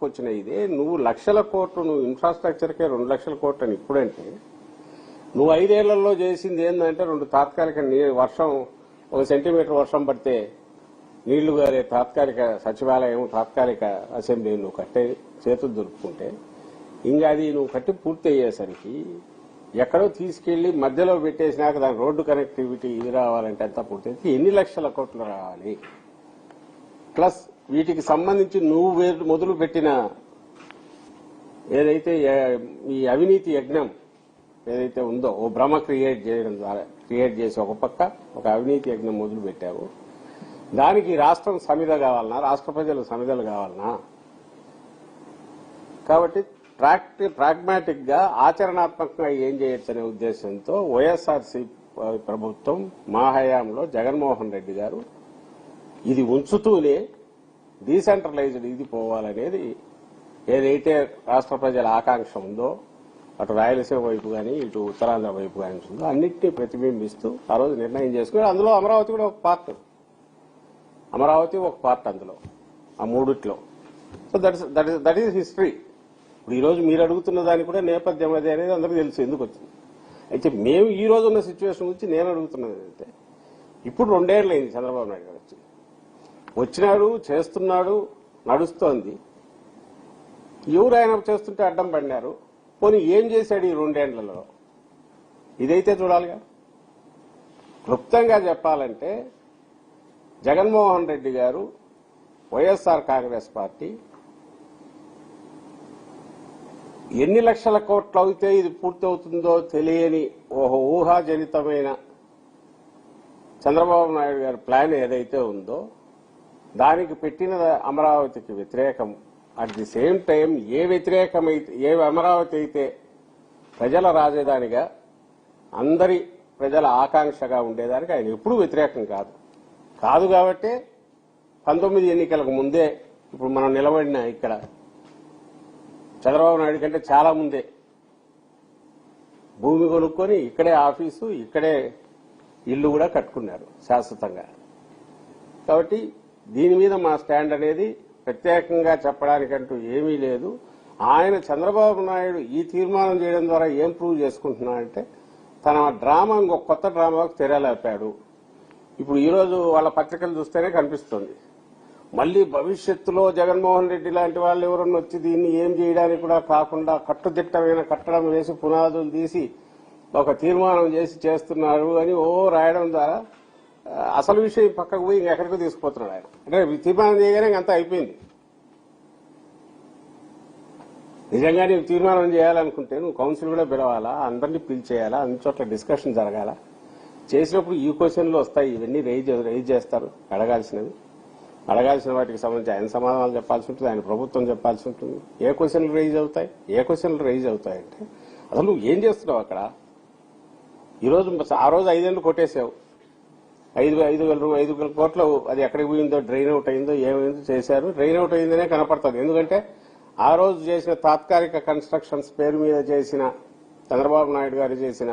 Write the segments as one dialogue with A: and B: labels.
A: పుట్టుకొచ్చిన ఇదే నువ్వు లక్షల కోట్లు నువ్వు ఇన్ఫ్రాస్ట్రక్చర్కే 2 లక్షల కోట్లు అని ఇప్పుడంటే నువ్వు 5 ఏళ్లలో చేసింది ఏంటంటే 2 తాత్కాలిక వర్షం 1 సెంటీమీటర్ వర్షం పడితే నీళ్లు గారే తాత్కాలిక సచివాలయం తాత్కాలిక అసెంబ్లీ నువ్వు కట్టే చేతులు దొరుకుతుంటే ఇంకా అది నువ్వు కట్టి పూర్తి అయ్యేసరికి ఎక్కడో తీసుకెళ్లి మధ్యలో పెట్టేసినాక దాని రోడ్డు కనెక్టివిటీ ఇది రావాలంటే అంతా పూర్తి ఎన్ని లక్షల కోట్లు రావాలి ప్లస్ వీటికి సంబంధించి నువ్వు మొదలు పెట్టిన ఏదైతే ఈ అవినీతి యజ్ఞం ఏదైతే ఉందో ఓ భ్రమ క్రియేట్ చేసి ఒక పక్క ఒక అవినీతి యజ్ఞం మొదలు పెట్టావు దానికి రాష్ట్రం సమిధ కావాలన్నా రాష్ట్ర ప్రజలు సమిధలు కావాలన్నా కాబట్టి ప్రాగ్మాటిక్ గా ఆచరణాత్మకంగా ఏం చేయొచ్చనే ఉద్దేశంతో వైఎస్ఆర్సీ ప్రభుత్వం మా హయాంలో జగన్మోహన్ రెడ్డి గారు ఇది ఉంచుతూనే డీసెంట్రలైజ్డ్ ఇది పోవాలనేది ఏదైతే రాష్ట్ర ప్రజల ఆకాంక్ష ఉందో అటు రాయలసీమ వైపు కానీ ఇటు ఉత్తరాంధ్ర వైపు కానీ ఉందో అన్నింటినీ ప్రతిబింబిస్తూ ఆ రోజు నిర్ణయం చేసుకుని అందులో అమరావతి కూడా ఒక పార్ట్ అందులో ఆ మూడిట్లో సో దట్ ఈస్ హిస్టరీ. ఇప్పుడు ఈ రోజు మీరు అడుగుతున్న దానికి కూడా నేపథ్యం అది అనేది అందరికీ తెలుసు ఎందుకు వచ్చింది. అయితే మేము ఈ రోజు ఉన్న సిచ్యువేషన్ గురించి నేను అడుగుతున్నది అంటే ఇప్పుడు 2 ఏళ్ళు అయింది చంద్రబాబు నాయుడు గారు వచ్చినాడు చేస్తున్నాడు నడుస్తోంది. ఎవరు ఆయన చేస్తుంటే అడ్డం పడినారు. పోనీ ఏం చేశాడు ఈ 2 ఏళ్లలో ఇదైతే చూడాలిగా. క్లుప్తంగా చెప్పాలంటే జగన్మోహన్ రెడ్డి గారు వైఎస్ఆర్ కాంగ్రెస్ పార్టీ ఎన్ని లక్షల కోట్లు అయితే ఇది పూర్తవుతుందో తెలియని ఒక ఊహాజనితమైన చంద్రబాబు నాయుడు గారి ప్లాన్ ఏదైతే ఉందో దానికి పెట్టిన అమరావతికి వ్యతిరేకం అట్ ది సేమ్ టైం ఏ అమరావతి అయితే ప్రజల రాజధానిగా అందరి ప్రజల ఆకాంక్షగా ఉండేదానికి ఆయన ఎప్పుడూ వ్యతిరేకం కాదు కాబట్టి 19 ఎన్నికలకు ముందే ఇప్పుడు మనం నిలబడిన ఇక్కడ చంద్రబాబు నాయుడు కంటే చాలా ముందే భూమి కొనుక్కొని ఇక్కడే ఆఫీసు ఇక్కడే ఇల్లు కూడా కట్టుకున్నారు శాశ్వతంగా. కాబట్టి దీని మీద మా స్టాండ్ అనేది ప్రత్యేకంగా చెప్పడానికంటూ ఏమీ లేదు. ఆయన చంద్రబాబు నాయుడు ఈ తీర్మానం చేయడం ద్వారా ఏం ప్రూవ్ చేసుకుంటున్నాడంటే తన డ్రామా ఇంకొక కొత్త డ్రామాకు తెరలేపాడు. ఇప్పుడు ఈరోజు వాళ్ళ పత్రికలు చూస్తేనే కనిపిస్తుంది. మళ్లీ భవిష్యత్తులో జగన్మోహన్ రెడ్డి లాంటి వాళ్ళు ఎవరన్నా వచ్చి దీన్ని ఏం చేయడానికి కూడా కాకుండా కట్టుదిట్టమైన కట్టడం వేసి పునాదులు తీసి ఒక తీర్మానం చేసి చేస్తున్నారు అని రాయడం ద్వారా అసలు విషయం పక్కకు పోయి ఇంకెక్కడికో తీసుకుపోతున్నాడు ఆయన. అంటే తీర్మానం చేయగానే ఇంకంతా అయిపోయింది. నిజంగా నీకు తీర్మానం చేయాలనుకుంటే నువ్వు కౌన్సిల్ కూడా పిలవాలా, అందరినీ పిలిచేయాలా, అన్ని చోట్ల డిస్కషన్ జరగాల. చేసినప్పుడు ఈ క్వశ్చన్లు వస్తాయి, ఇవన్నీ రైజ్ చేస్తారు. అడగాల్సిన వాటికి సంబంధించి ఆయన సమాధానాలు చెప్పాల్సి ఉంటుంది, ఆయన ప్రభుత్వం చెప్పాల్సి ఉంటుంది. ఏ క్వశ్చన్లు రైజ్ అవుతాయంటే అసలు నువ్వు ఏం చేస్తున్నావు అక్కడ. ఆ రోజు 5 ఏళ్ళు కొట్టేసావు. 5,000 కోట్లు అది ఎక్కడికి పోయిందో, డ్రైన్ అవుట్ అయిందో, ఏమైందో చేశారు. డ్రైన్ అవుట్ అయిందనే కనపడుతుంది. ఎందుకంటే ఆ రోజు చేసిన తాత్కాలిక కన్స్ట్రక్షన్స్ పేరు మీద చేసిన చంద్రబాబు నాయుడు గారు చేసిన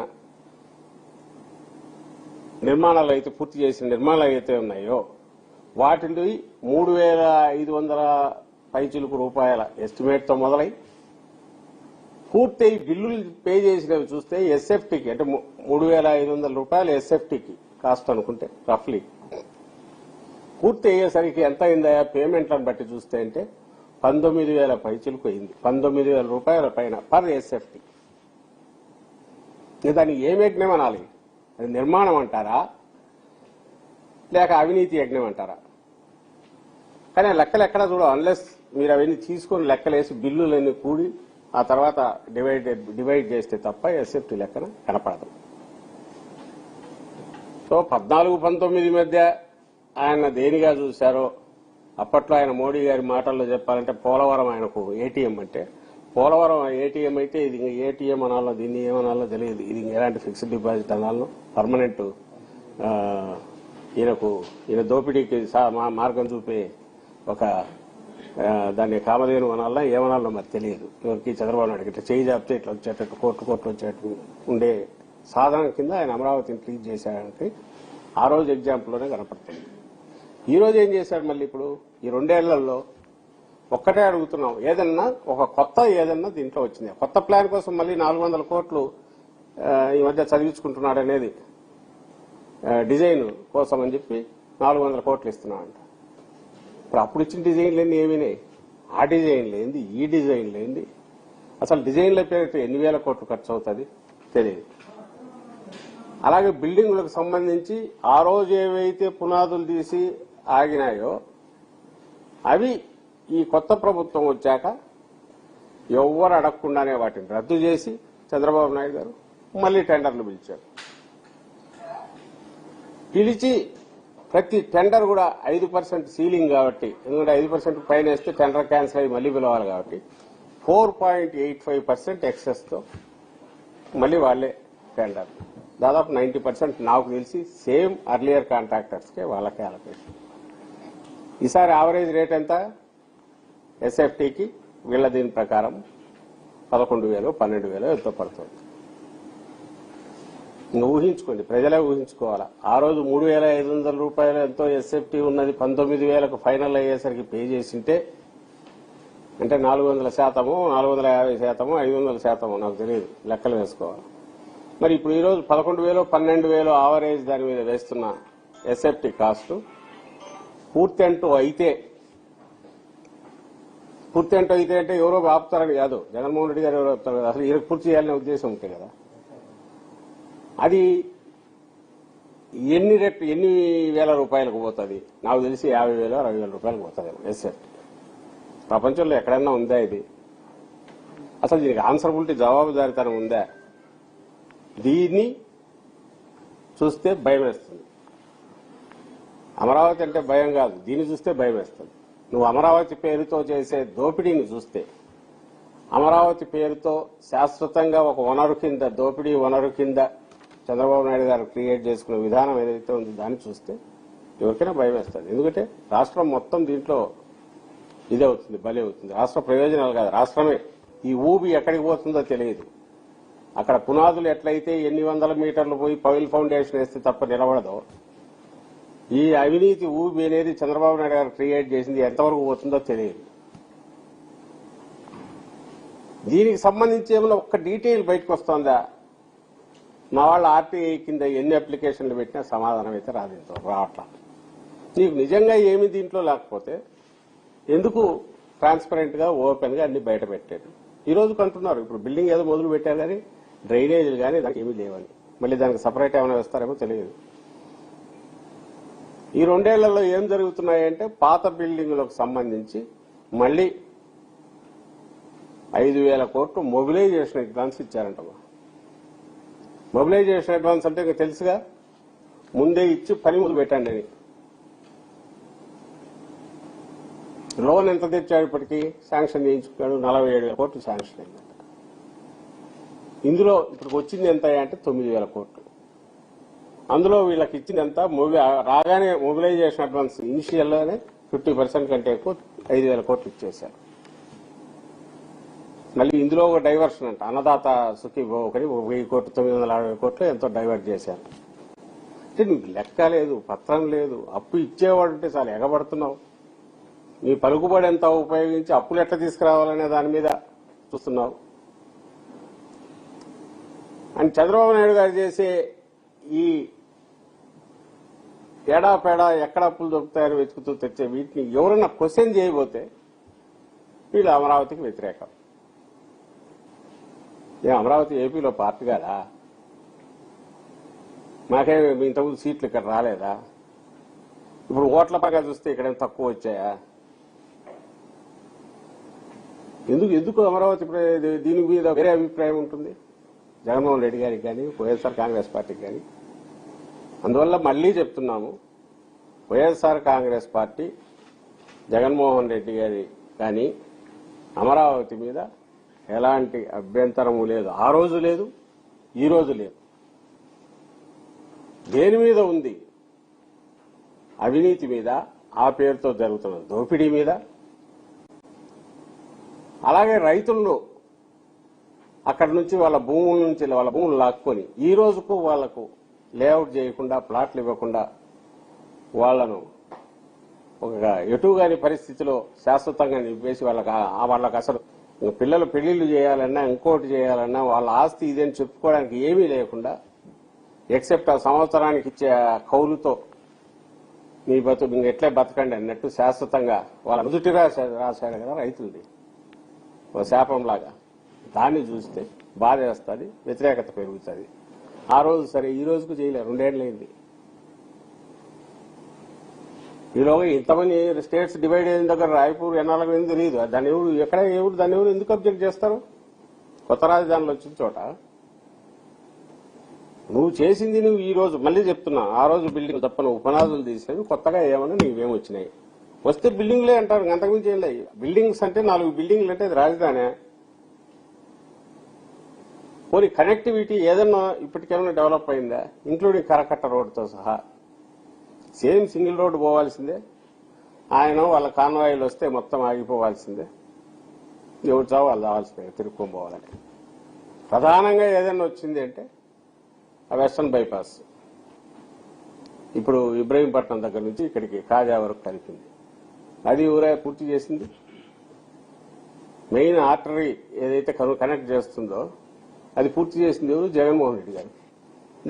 A: నిర్మాణాలు అయితే పూర్తి చేసిన నిర్మాణాలు అయితే ఉన్నాయో వాటిని 3,500 పైచిలుకు రూపాయల ఎస్టిమేట్ తో మొదలై పూర్తి బిల్లులు పే చేసినవి చూస్తే ఎస్ఎఫ్టీకి అంటే 3,500 రూపాయలు ఎస్ఎఫ్టీకి కాస్ట్ అనుకుంటే రఫ్లీ పూర్తి అయ్యేసరికి ఎంత అయిందా పేమెంట్లను బట్టి చూస్తే అంటే 19,000 పైచిలుకు అయింది. 19,000 రూపాయల పైన పర్ ఎస్ఎఫ్టీ. దాన్ని ఏం యజ్ఞం అనాలి? అది నిర్మాణం అంటారా లేక అవినీతి యజ్ఞం అంటారా? కానీ లెక్కలు ఎక్కడా చూడవు. అన్లెస్ మీరు అవన్నీ తీసుకొని లెక్కలేసి బిల్లులన్నీ కూడి ఆ తర్వాత డివైడ్ చేస్తే తప్ప ఎస్ఎఫ్టీ లెక్కన కనపడదు. సో 14-19 మధ్య ఆయన దేనిగా చూశారో అప్పట్లో ఆయన మోడీ గారి మాటల్లో చెప్పాలంటే పోలవరం ఆయనకు ఏటీఎం అంటే పోలవరం ఏటీఎం అయితే ఇది ఏటీఎం అనాలో దీన్ని ఏమనాలో తెలియదు. ఇది ఎలాంటి ఫిక్స్డ్ డిపాజిట్ అనాలో పర్మనెంట్ ఈయన దోపిడీకి మార్గం చూపే ఒక దాన్ని కామధేను అనాలన్నా ఏమనాలో మరి తెలియదు. ఎవరికి చంద్రబాబు నాయుడు ఇట్లా చేయి జాపితే ఇట్లా వచ్చేటట్టు కోట్లు వచ్చేటట్టు ఉండే సాధనం కింద ఆయన అమరావతిని ట్రీట్ చేశాడంటే ఆ రోజు ఎగ్జాంపుల్లోనే కనపడుతుంది. ఈ రోజు ఏం చేశాడు మళ్ళీ ఇప్పుడు ఈ 2 ఏళ్లలో ఒక్కటే అడుగుతున్నాం, ఏదన్నా ఒక కొత్త ఏదన్నా దీంట్లో వచ్చింది. కొత్త ప్లాన్ కోసం మళ్ళీ 400 కోట్లు ఈ మధ్య చదివించుకుంటున్నాడు అనేది డిజైన్ కోసం అని చెప్పి 400 కోట్లు ఇస్తున్నామంట. ఇప్పుడు అప్పుడు ఇచ్చిన డిజైన్లు ఏమినాయి? ఆ డిజైన్లు ఏంది, ఈ డిజైన్లు ఏంది? అసలు డిజైన్ల పేరుతో ఎన్ని వేల కోట్లు ఖర్చు అవుతుంది తెలియదు. అలాగే బిల్డింగులకు సంబంధించి ఆ రోజు ఏవైతే పునాదులు తీసి ఆగినాయో అవి ఈ కొత్త ప్రభుత్వం వచ్చాక ఎవ్వరు అడగకుండానే వాటిని రద్దు చేసి చంద్రబాబు నాయుడు గారు మళ్లీ టెండర్లు పిలిచారు. పిలిచి ప్రతి టెండర్ కూడా 5% సీలింగ్ కాబట్టి, ఎందుకంటే 5% పైన వేస్తే టెండర్ క్యాన్సిల్ అయ్యి మళ్లీ పిలవాలి కాబట్టి 4.85% ఎక్సెస్ తో మళ్లీ వాళ్లే టెండర్. దాదాపు 90% నాకు తెలిసి సేమ్ అర్లియర్ కాంట్రాక్టర్స్ కే వాళ్ళకే అలొకేషన్. ఈసారి యావరేజ్ రేట్ ఎంత? ఎస్ఎఫ్టీకి వీళ్ల దీని ప్రకారం 11,000 12,000 ఎంతో పడుతుంది. ఇంకా ఊహించుకోండి, ప్రజలే ఊహించుకోవాలా. ఆ రోజు 3,500 రూపాయలు ఎంతో ఎస్ఎఫ్టీ ఉన్నది 19,000కు ఫైనల్ అయ్యేసరికి పే చేసింటే, అంటే 400%, 450%, 500% నాకు తెలియదు, లెక్కలు వేసుకోవాలి. మరి ఇప్పుడు ఈ రోజు 11,000 12,000 ఆవరేజ్ దాని మీద వేస్తున్న ఎస్ఎఫ్టీ కాస్ట్ పూర్తి అంటూ అయితే అంటే ఎవరో ఆపుతారని కాదు, జగన్మోహన్ రెడ్డి గారు ఎవరో ఆపుతారు కదా, అసలు ఈయనకు పూర్తి చేయాలనే ఉద్దేశం ఉంటే కదా. అది ఎన్ని వేల రూపాయలకు పోతుంది? నాకు తెలిసి 50,000 60,000 రూపాయలకు పోతుంది ఎస్ఎఫ్టీ. ప్రపంచంలో ఎక్కడన్నా ఉందా ఇది? అసలు దీనికి ఆన్సరబిలిటీ, జవాబుదారీతనం ఉందా? దీన్ని చూస్తే భయం వేస్తుంది. అమరావతి అంటే భయం కాదు, దీన్ని చూస్తే భయం వేస్తుంది. నువ్వు అమరావతి పేరుతో చేసే దోపిడీని చూస్తే, అమరావతి పేరుతో శాశ్వతంగా ఒక వనరు కింద, దోపిడీ వనరు కింద చంద్రబాబు నాయుడు గారు క్రియేట్ చేసుకున్న విధానం ఏదైతే ఉందో దాన్ని చూస్తే ఎవరికైనా భయం వేస్తుంది. ఎందుకంటే రాష్ట్రం మొత్తం దీంట్లో ఇదే అవుతుంది, బలి అవుతుంది. రాష్ట్ర ప్రయోజనాలు కాదు, రాష్ట్రమే ఈ ఊబి ఎక్కడికి పోతుందో తెలియదు. అక్కడ పునాదులు ఎట్లయితే ఎన్ని వందల మీటర్లు పోయి పైల్ ఫౌండేషన్ వేస్తే తప్ప నిలబడదో, ఈ అవినీతి ఊబి అనేది చంద్రబాబు నాయుడు గారు క్రియేట్ చేసింది ఎంతవరకు పోతుందో తెలియదు. దీనికి సంబంధించి ఏమైనా ఒక్క డీటెయిల్ బయటకు వస్తుందా? మా వాళ్ళ ఆర్టీఐ కింద ఎన్ని అప్లికేషన్లు పెట్టినా సమాధానం అయితే రావట్లా. నీకు నిజంగా ఏమి దీంట్లో లేకపోతే ఎందుకు ట్రాన్స్పరెంట్ గా, ఓపెన్ గా అన్ని బయట పెట్టారు? ఈ రోజు కంటున్నారు, ఇప్పుడు బిల్డింగ్ ఏదో మొదలు పెట్టారు కానీ డ్రైనేజీలు కానీ దానికి ఏమీ లేవని. మళ్ళీ దానికి సపరేట్ ఏమైనా వేస్తారేమో తెలియదు. ఈ 2 ఏళ్లలో ఏం జరుగుతున్నాయంటే, పాత బిల్డింగులకు సంబంధించి మళ్లీ 5,000 కోట్లు మొబిలైజేషన్ అడ్వాన్స్ ఇచ్చారంట. మొబిలైజేషన్ అడ్వాన్స్ అంటే ఇంకా తెలుసుగా, ముందే ఇచ్చి పని మొదలు పెట్టండి అని. లోన్ ఎంత తెచ్చాడు? ఇప్పటికీ శాంక్షన్ చేయించుకున్నాడు, 47,000 కోట్లు శాంక్షన్ అయింది. ఇందులో ఇప్పుడు వచ్చింది ఎంత అంటే 9,000 కోట్లు. అందులో వీళ్ళకి ఇచ్చింది ఎంత? రాగానే మొబిలైజేషన్ అడ్వాన్స్ ఇనిషియల్ లోనే 50% కంటే ఎక్కువ 5,000 కోట్లు ఇచ్చేశారు. మళ్ళీ ఇందులో ఒక డైవర్షన్ అంట, అన్నదాత సుఖీభో ఒకటి 1,000 కోట్లు, 960 కోట్లు ఎంతో డైవర్ట్ చేశారు. అంటే నీకు లెక్క లేదు, పత్రం లేదు, అప్పు ఇచ్చేవాడు అంటే చాలా ఎగబడుతున్నావు. నీ పలుకుబడి ఎంత ఉపయోగించి అప్పులు ఎట్లా తీసుకురావాలనే దాని మీద చూస్తున్నావు. అని చంద్రబాబు నాయుడు గారు చేసే ఈ ఏడాపేడా ఎక్కడ అప్పులు దొరుకుతాయని వెతుకుతూ తెచ్చే వీటిని ఎవరన్నా క్వశ్చన్ చేయబోతే వీళ్ళు అమరావతికి వ్యతిరేకం. అమరావతి ఏపీలో పార్టీ కాదా? మాకే ఇంతకుముందు సీట్లు ఇక్కడ రాలేదా? ఇప్పుడు ఓట్ల పరంగా చూస్తే ఇక్కడ తక్కువ వచ్చాయా? ఎందుకు అమరావతి దీని మీద వేరే అభిప్రాయం ఉంటుంది జగన్మోహన్ రెడ్డి గారికి కానీ, వైఎస్ఆర్ కాంగ్రెస్ పార్టీకి కానీ. అందువల్ల మళ్లీ చెప్తున్నాము, వైఎస్ఆర్ కాంగ్రెస్ పార్టీ, జగన్మోహన్ రెడ్డి గారి కానీ అమరావతి మీద ఎలాంటి అభ్యంతరము లేదు. ఆ రోజు లేదు, ఈ రోజు లేదు. దేని మీద ఉంది? అవినీతి మీద, ఆ పేరుతో జరుగుతున్న దోపిడీ మీద. అలాగే రైతులను అక్కడి నుంచి వాళ్ళ భూములు లాక్కొని ఈ రోజుకు వాళ్లకు లేఅవుట్ చేయకుండా, ప్లాట్లు ఇవ్వకుండా వాళ్లను ఒక ఎటుగాని పరిస్థితిలో శాశ్వతంగా నింపేసి వాళ్ళకి అసలు పిల్లలు పెళ్లిళ్ళు చేయాలన్నా ఇంకోటి చేయాలన్నా వాళ్ళ ఆస్తి ఇదని చెప్పుకోవడానికి ఏమీ లేకుండా ఎక్సెప్ట్ ఆ సంవత్సరానికి ఇచ్చే కౌలుతో మీ బతుకు ఎట్లే బతకండి అన్నట్టు శాశ్వతంగా వాళ్ళ నుదుటి రాశాడు కదా రైతులది ఒక శాపంలాగా. దాన్ని చూస్తే బాధ వేస్తుంది, వ్యతిరేకత పెరుగుతుంది. ఆ రోజు సరే, ఈ రోజుకు చేయలేరు, 2 ఏళ్ళైంది. ఈలోగా ఇంతమంది స్టేట్స్ డివైడ్ అయిన దగ్గర రాయపూర్ ఎన్నాళ్ళకి ఏంది తెలియదు. దాన్ని ఎవరు ఎందుకు అబ్జెక్ట్ చేస్తారు? కొత్త రాజధానులు వచ్చిన చోట నువ్వు చేసింది నువ్వు ఈ రోజు మళ్ళీ చెప్తున్నా, ఆ రోజు బిల్డింగ్ తప్ప నువ్వు పునాదులు తీసేవి కొత్తగా ఏమన్నా నీవేం వచ్చినాయి? వస్తే బిల్డింగ్లే అంటారు, అంతకుమించి ఏం లేదు. బిల్డింగ్స్ అంటే 4 బిల్డింగ్లు అంటే అది రాజధానే. పోనీ కనెక్టివిటీ ఏదన్నా ఇప్పటికేమైనా డెవలప్ అయిందా? ఇంక్లూడింగ్ కరకట్ట రోడ్డుతో సహా సేమ్ సింగిల్ రోడ్డు పోవాల్సిందే. ఆయన వాళ్ళ కాన్వాయిలు వస్తే మొత్తం ఆగిపోవాల్సిందే. ఎవరు చావు వాళ్ళు రావాల్సిందే, తిరుక్కొని పోవాలని. ప్రధానంగా ఏదైనా వచ్చింది అంటే ఆ వెస్టర్న్ బైపాస్ ఇప్పుడు ఇబ్రహీంపట్నం దగ్గర నుంచి ఇక్కడికి కాజా వరకు కలిపింది. అది ఊరే పూర్తి చేసింది. మెయిన్ ఆర్టరీ ఏదైతే కనెక్ట్ చేస్తుందో అది పూర్తి చేసింది ఎవరు? జగన్మోహన్ రెడ్డి గారు.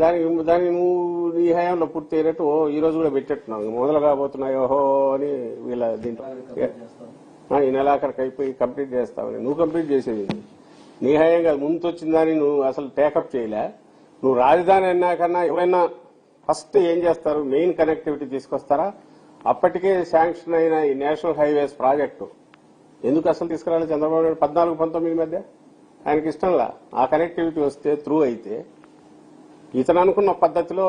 A: దానికి నువ్వు నీ హయాంలో పూర్తి అయినట్టు ఈ రోజు కూడా పెట్టేట్టున్నావు. మొదలు కాబోతున్నాయో అని వీళ్ళ దీంట్లో ఈ నెలాఖరికి అయిపోయి కంప్లీట్ చేస్తావని. నువ్వు కంప్లీట్ చేసేది నీ హయాం కాదు. ముందు వచ్చిన దాన్ని నువ్వు అసలు టేకప్ చేయలే. నువ్వు రాజధాని అన్నాకన్నా ఎవరైనా ఫస్ట్ ఏం చేస్తారు? మెయిన్ కనెక్టివిటీ తీసుకొస్తారా? అప్పటికే శాంక్షన్ అయిన ఈ నేషనల్ హైవేస్ ప్రాజెక్టు ఎందుకు అసలు తీసుకురాలి చంద్రబాబు నాయుడు? 14-19 మధ్య ఆయనకి ఇష్టంలా. ఆ కనెక్టివిటీ వస్తే త్రూ అయితే ఇతను అనుకున్న పద్ధతిలో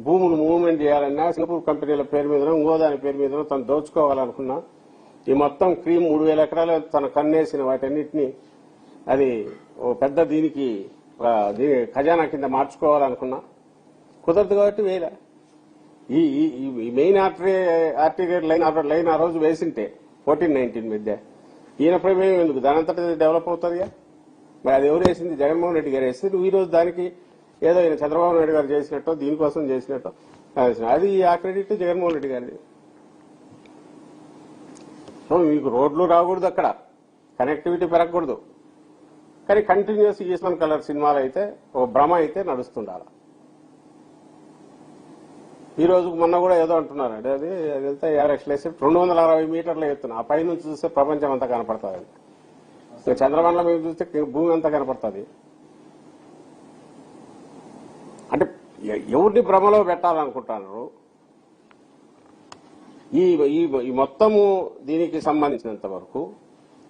A: భూములు మూవ్మెంట్ చేయాలన్నా సింగపూర్ కంపెనీల పేరు మీదనో ఇంకో దాని పేరు మీదనో తను దోచుకోవాలనుకున్నా ఈ మొత్తం క్రీమ్ 3,000 ఎకరాలు తన కన్నేసిన వాటన్నిటినీ అది ఓ పెద్ద దీనికి ఖజానా కింద మార్చుకోవాలనుకున్నా కుదరదు కాబట్టి వేయలే. ఈ మెయిన్ ఆర్టీరియర్ లైన్ ఆ రోజు వేసింటే 14-19 మధ్య ఈయన ప్రమేయం ఎందుకు? దానంతటా డెవలప్ అవుతుందిగా. మరి అది ఎవరు వేసింది? జగన్మోహన్ రెడ్డి గారు వేస్తే నువ్వు ఈ రోజు దానికి ఏదో ఈయన చంద్రబాబు నాయుడు గారు చేసినట్టు దీనికోసం చేసినట్టు అది ఆ క్రెడిట్ జగన్మోహన్ రెడ్డి గారిది. సో మీకు రోడ్లు రాకూడదు, అక్కడ కనెక్టివిటీ పెరగకూడదు. కానీ కంటిన్యూస్ ఈస్మన్ కలర్ సినిమాలు అయితే ఓ భ్రమ అయితే నడుస్తుండాలి. ఈ రోజు మొన్న కూడా ఏదో అంటున్నారు, అది వెళ్తే 50 లక్షలు వేసి 260 మీటర్లు ఎత్తున ఆ పై నుంచి చూస్తే ప్రపంచం అంతా కనపడుతుంది. చంద్రమండలం మీద చూస్తే భూమి అంతా కనపడుతుంది. అంటే ఎవరిని భ్రమలో పెట్టాలనుకుంటున్నారు? ఈ మొత్తము దీనికి సంబంధించినంత వరకు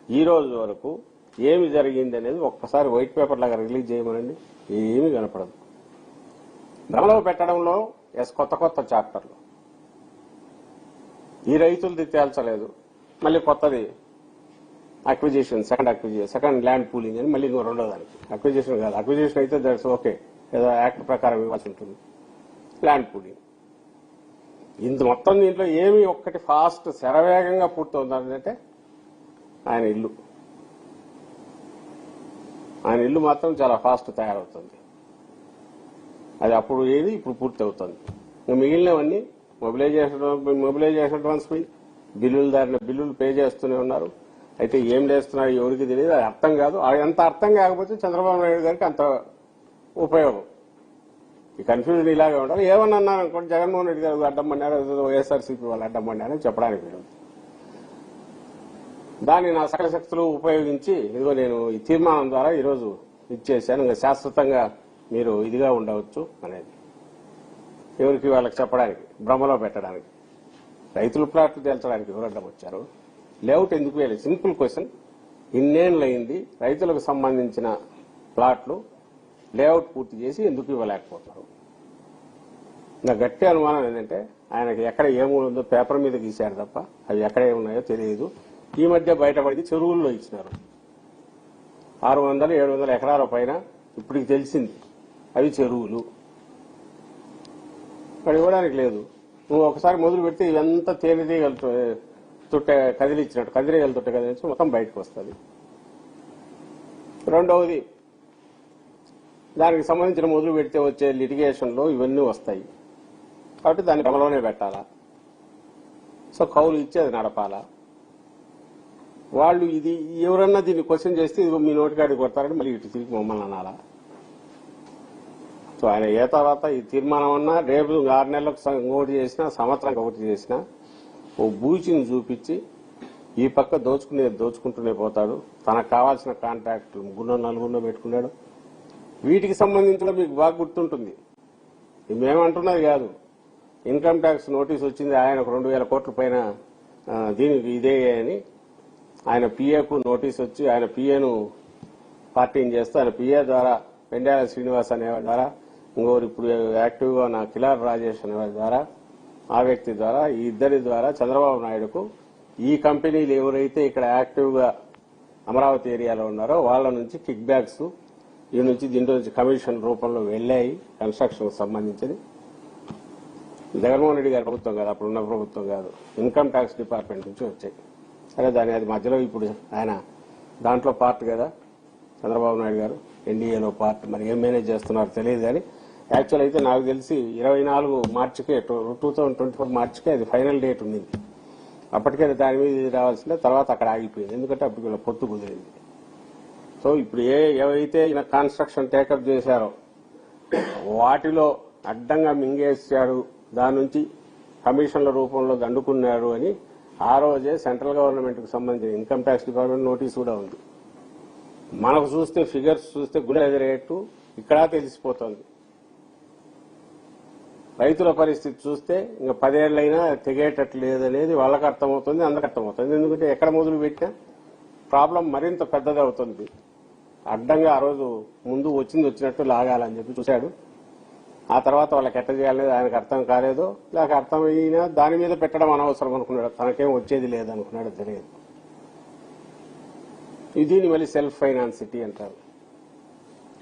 A: ఈ రోజు వరకు ఏమి జరిగింది అనేది ఒక్కసారి వైట్ పేపర్ లాగా రిలీజ్ చేయమనండి, ఏమీ కనపడదు. భ్రమలో పెట్టడంలో కొత్త చాప్టర్లు ఈ రైతులది తేల్చలేదు. మళ్ళీ కొత్తది అక్విజిషన్, సెకండ్ ల్యాండ్ పూలింగ్ అని మళ్ళీ ఇంకో రెండో దానికి. అక్విజిషన్ కాదు, అక్విజిషన్ అయితే దట్స్ ఓకే, ఏదో యాక్ట్ ప్రకారం ఇవ్వాల్సి ఉంటుంది. ల్యాండ్ పూలింగ్ ఇంత మొత్తం దీంట్లో ఏమి ఒక్కటి ఫాస్ట్ శరవేగంగా పూర్తవుతుందంటే ఆయన ఇల్లు మాత్రం చాలా ఫాస్ట్ తయారవుతుంది. అది అప్పుడు ఏది ఇప్పుడు పూర్తి అవుతుంది. మిగిలినవన్నీ మొబిలైజేషన్ అడ్వాన్స్ బిల్లులు దారిన బిల్లులు పే చేస్తూనే ఉన్నారు. అయితే ఏం చేస్తున్నారు ఎవరికి తెలియదు, అది అర్థం కాదు. అంత అర్థం కాకపోతే చంద్రబాబు నాయుడు గారికి అంత ఉపయోగం. ఈ కన్ఫ్యూజన్ ఇలాగే ఉండాలి. ఏమన్నా అన్నారు అనుకోండి, జగన్మోహన్ రెడ్డి గారు అడ్డం పడినారు, వైఎస్ఆర్సీపీ వాళ్ళు అడ్డం పడినారని చెప్పడానికి వీలు. దాన్ని నా సకల శక్తులు ఉపయోగించి ఇదిగో నేను ఈ తీర్మానం ద్వారా ఈరోజు ఇచ్చేసాను. ఇంకా శాశ్వతంగా మీరు ఇదిగా ఉండవచ్చు అనేది ఎవరికి వాళ్ళకి చెప్పడానికి, భ్రమలో పెట్టడానికి. రైతుల ప్లాట్లు తేల్చడానికి ఎవరు అడ్డం వచ్చారు? లేఅవుట్ ఎందుకు వేయలేదు? Simple question. ఇన్నేళ్లయింది రైతులకు సంబంధించిన ప్లాట్లు లేఅవుట్ పూర్తి చేసి ఎందుకు ఇవ్వలేకపోతారు? నా గట్టి అనుమానం ఏంటంటే ఆయనకి ఎక్కడ ఏముందో పేపర్ మీద గీశారు తప్ప అవి ఎక్కడ ఏమున్నాయో తెలియదు. ఈ మధ్య బయటపడి చెరువుల్లో ఇచ్చినారు 600-700 ఎకరాల పైన. ఇప్పటికి తెలిసింది అవి చెరువులు, అక్కడ ఇవ్వడానికి లేదు. నువ్వు ఒకసారి మొదలు పెడితే ఇవంతా తేనెటీగలు తుట్ట కదిలిచ్చినట్టు, కదిరీగలు తుట్ట కదిలించి మొత్తం బయటకు వస్తుంది. రెండవది, దానికి సంబంధించిన మొదలు పెడితే వచ్చే లిటిగేషన్లో ఇవన్నీ వస్తాయి కాబట్టి దాన్ని భ్రమలోనే పెట్టాలా? సో కౌలు ఇచ్చేది నడపాలా. వాళ్ళు ఇది ఎవరన్నా దీన్ని క్వశ్చన్ చేస్తే ఇదిగో మీ నోటికాడికి కొడతారని మళ్ళీ ఇటు తిరిగి మమ్మల్ని అనాలా. సో ఆయన ఏ తర్వాత ఈ తీర్మానం అన్నా రేపు 6 నెలలకు ఒకటి చేసినా సంవత్సరానికి ఒకటి చేసినా ఓ బూచిని చూపించి ఈ పక్క దోచుకుంటూనే పోతాడు. తనకు కావాల్సిన కాంట్రాక్టులు 3-4 పెట్టుకున్నాడు. వీటికి సంబంధించిన మీకు బాగా గుర్తుంటుంది. మేమంటున్నది కాదు, ఇన్కమ్ ట్యాక్స్ నోటీస్ వచ్చింది ఆయనకు 2,000 కోట్ల పైన దీనికి ఇదే అని ఆయన పిఏకు నోటీస్ వచ్చి ఆయన పిఏను పార్టీని చేస్తూ ఆయన పిఏ ద్వారా పెండ్యాల శ్రీనివాస్ అనేవాడి ద్వారా ఇంకోరు ఇప్పుడు యాక్టివ్ గా ఉన్న కిలార్ రాజేష్ అనేవాడి ద్వారా ఆ వ్యక్తి ద్వారా ఈ ఇద్దరి ద్వారా చంద్రబాబు నాయుడుకు ఈ కంపెనీలు ఎవరైతే ఇక్కడ యాక్టివ్ గా అమరావతి ఏరియాలో ఉన్నారో వాళ్ళ నుంచి కిక్ బ్యాక్స్ ఈ నుంచి దీంట్లో నుంచి కమిషన్ రూపంలో వెళ్లాయి. కన్స్ట్రక్షన్ సంబంధించింది జగన్మోహన్ రెడ్డి గారి ప్రభుత్వం కాదు, అప్పుడున్న ప్రభుత్వం కాదు, ఇన్కమ్ ట్యాక్స్ డిపార్ట్మెంట్ నుంచి వచ్చాయి. సరే దాని అది మధ్యలో ఇప్పుడు ఆయన దాంట్లో పార్ట్ కదా చంద్రబాబు నాయుడు గారు ఎన్డీఏలో పార్ట్, మరి ఏం మేనేజ్ చేస్తున్నారో తెలియదు. కానీ యాక్చువల్ అయితే నాకు తెలిసి 24 మార్చికే 2024 మార్చికే అది ఫైనల్ డేట్ ఉంది. అప్పటికే దాని మీద రావాల్సిందే, తర్వాత అక్కడ ఆగిపోయింది. ఎందుకంటే అప్పుడు వీళ్ళ పొత్తు కుదిరింది. సో ఇప్పుడు ఏవైతే ఈయన కన్స్ట్రక్షన్ టేకప్ చేశారో వాటిలో అడ్డంగా మింగేశాడు, దాని నుంచి కమిషన్ల రూపంలో దండుకున్నాడు అని ఆ రోజే సెంట్రల్ గవర్నమెంట్ కు సంబంధించిన ఇన్కమ్ ట్యాక్స్ డిపార్ట్మెంట్ నోటీస్ కూడా ఉంది. మనకు చూస్తే ఫిగర్స్ చూస్తే గుండె రేటు ఇక్కడ తెలిసిపోతుంది. రైతుల పరిస్థితి చూస్తే ఇంకా 10 ఏళ్లైనా తెగేటట్లు లేదనేది వాళ్ళకి అర్థమవుతుంది, అందరికి అర్థమవుతుంది. ఎందుకంటే ఎక్కడ మొదలు పెట్టినా ప్రాబ్లం మరింత పెద్దదవుతుంది. అడ్డంగా ఆ రోజు ముందు వచ్చినట్టు లాగాలని చెప్పి చూశాడు. ఆ తర్వాత వాళ్ళకి ఎట్ట చేయాలనేది ఆయనకు అర్థం కాలేదు, లేక అర్థమైనా దాని మీద పెట్టడం అనవసరం అనుకున్నాడు. తనకేం వచ్చేది లేదనుకున్నాడు, తెలియదు. దీన్ని మళ్ళీ సెల్ఫ్ ఫైనాన్సిటీ అంటారు.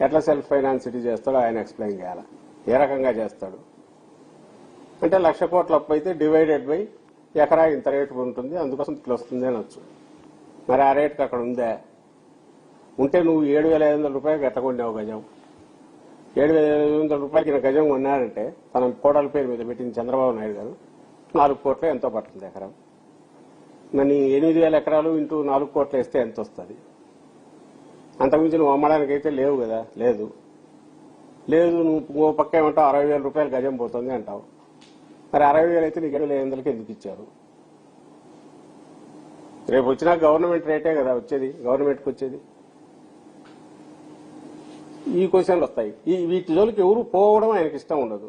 A: ఎట్లా సెల్ఫ్ ఫైనాన్సిటీ చేస్తాడో ఆయన ఎక్స్ప్లెయిన్ చేయాలి. ఏ రకంగా చేస్తాడు అంటే 1,00,000 కోట్ల అప్పు అయితే డివైడెడ్ బై ఎకరా ఇంత రేటు ఉంటుంది, అందుకోసం ఇట్లా వస్తుంది అనొచ్చు. మరి ఆ రేటుకి అక్కడ ఉందా? ఉంటే నువ్వు 7,500 రూపాయలు కట్టకొన్నావు గజం. 7,500 రూపాయలకి గజం కొన్నాడంటే తన కోడల పేరు మీద పెట్టింది చంద్రబాబు నాయుడు గారు 4 కోట్లు ఎంతో పడుతుంది ఎకరం. మరి 8,000 ఎకరాలు ఇంటూ 4 కోట్లు వేస్తే ఎంత వస్తుంది? అంతకుమించి నువ్వు అమ్మడానికి అయితే లేవు కదా. లేదు నువ్వు ఓ పక్క ఏమంటావు 60,000 రూపాయలు గజం పోతుంది అంటావు. మరి 60,000 అయితే నీకు 7,500కి ఎందుకు ఇచ్చారు? రేపు వచ్చినా గవర్నమెంట్ రేటే కదా వచ్చేది, గవర్నమెంట్కి వచ్చేది. ఈ క్వశ్చన్లు వస్తాయి. వీటి జోలికి ఎవరు పోవడం ఆయనకి ఇష్టం ఉండదు.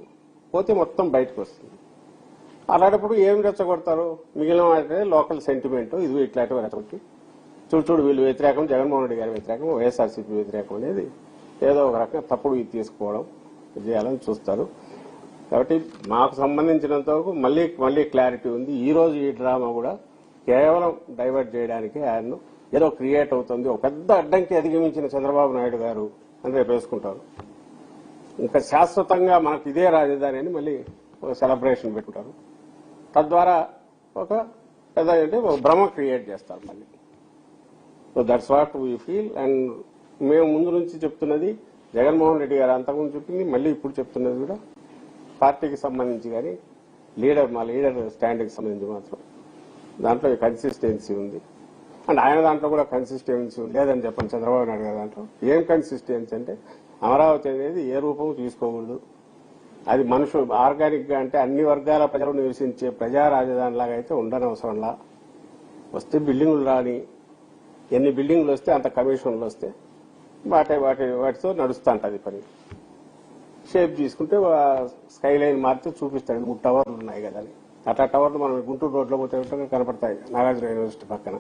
A: పోతే మొత్తం బయటకు వస్తుంది. అలాంటప్పుడు ఏం రెచ్చగొడతారు? మిగిలిన అంటే లోకల్ సెంటిమెంట్ ఇది ఇట్లాంటివి రెచ్చగొట్టి చూడు వీళ్ళు వ్యతిరేకం, జగన్మోహన్ రెడ్డి గారి వ్యతిరేకం, వైఎస్ఆర్సీపీ వ్యతిరేకం అనేది ఏదో ఒక రకంగా తప్పుడు ఇది తీసుకోవడం చేయాలని చూస్తారు. కాబట్టి మాకు సంబంధించినంత వరకు మళ్ళీ క్లారిటీ ఉంది. ఈ రోజు ఈ డ్రామా కూడా కేవలం డైవర్ట్ చేయడానికి ఆయన్ను ఏదో క్రియేట్ అవుతుంది. ఒక పెద్ద అడ్డంకి అధిగమించిన చంద్రబాబు నాయుడు గారు అని రేపు వేసుకుంటారు. ఇంకా శాశ్వతంగా మనకు ఇదే రాజధాని అని మళ్ళీ ఒక సెలబ్రేషన్ పెట్టుకుంటారు. తద్వారా ఒక పెద్ద ఒక భ్రమ క్రియేట్ చేస్తారు మళ్ళీ. So that's what we feel. And మేము ముందు నుంచి చెప్తున్నది జగన్మోహన్ రెడ్డి గారు అంతకుముందు చెప్పింది, మళ్ళీ ఇప్పుడు చెప్తున్నది కూడా పార్టీకి సంబంధించి కానీ మా లీడర్ స్టాండ్కి సంబంధించి మాత్రం దాంట్లో కన్సిస్టెన్సీ ఉంది. అండ్ ఆయన దాంట్లో కూడా కన్సిస్టెన్సీ లేదని చెప్పండి చంద్రబాబు నాయుడు గారు దాంట్లో. ఏం కన్సిస్టెన్సీ అంటే అమరావతి అనేది ఏ రూపం తీసుకోకూడదు, అది మనుషులు ఆర్గానిక్ గా అంటే అన్ని వర్గాల ప్రజలు నివసించే ప్రజా రాజధాని లాగా అయితే ఉండనవసరంలా. వస్తే బిల్డింగులు రాని, ఎన్ని బిల్డింగులు వస్తే అంత కమిషన్లు వస్తే వాటితో నడుస్తూ ఉంటుంది పని. షేప్ తీసుకుంటే స్కై లైన్ మారితే చూపిస్తాడు 3 టవర్లు ఉన్నాయి కదా అని. అట్లా టవర్లు మనం గుంటూరు రోడ్లో పోతే కనపడతాయి నాగార్జున యూనివర్సిటీ పక్కన.